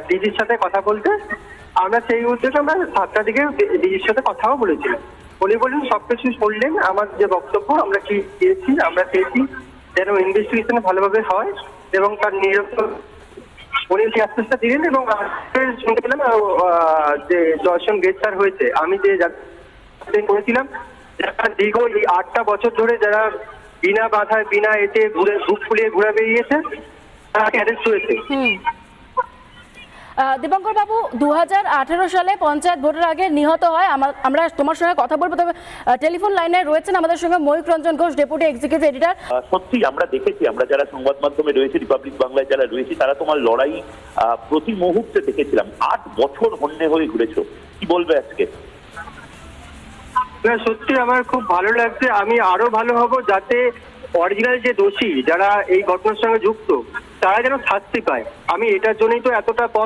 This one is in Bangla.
ডিজির সাথে কথা বলতে। আমরা সেই উদ্দেশ্যে আমরা 7টার দিকে ডিজির সাথে কথাও বলেছিলাম। উনি বললেন সবকিছু শুনলেন, আমার যে বক্তব্য আমরা কি দিয়েছি, আমরা চেয়েছি যেন ইনভেস্টিগেশন ভালোভাবে হয় এবং তার নিরপেক্ষ উনি যে আশ্বাসটা দিলেন। এবং শুনতে পেলাম যে 10 জন গ্রেপ্তার হয়েছে। আমি যে করেছিলাম যারা দীর্ঘ এই 8টা বছর ধরে যারা বিনা বাধায় বিনা এতে ঘুরে বুক ফুলিয়ে ঘুরে বেরিয়েছে তাকে অ্যারেস্ট হয়েছে। দীপঙ্কর বাবু, 2018 সালে পঞ্চায়েত ভোটের আগে নিহত হয়। আমরা তোমার সঙ্গে কথা বলবো, তবে টেলিফোন লাইনে রয়েছেন আমাদের সঙ্গে Mayukh Ranjan Ghosh, deputy executive editor. সত্যি আমরা দেখেছি, আমরা যারা সংবাদ মাধ্যমে রয়েছে, রিপাবলিক বাংলায় যারা রয়েছে, তারা তোমার লড়াই প্রতি মুহূর্তে দেখেছিলাম। 8 বছর হন্যে হয়ে ঘুরেছো, কি বলবে আজকে? সত্যি আমার খুব ভালো লাগছে। আমি আরো ভালো হব যাতে অরিজিনাল যে দোষী যারা এই ঘটনার সঙ্গে যুক্ত তারা যেন শাস্তি পায়। আমি এটার জন্যই তো এতটা পথ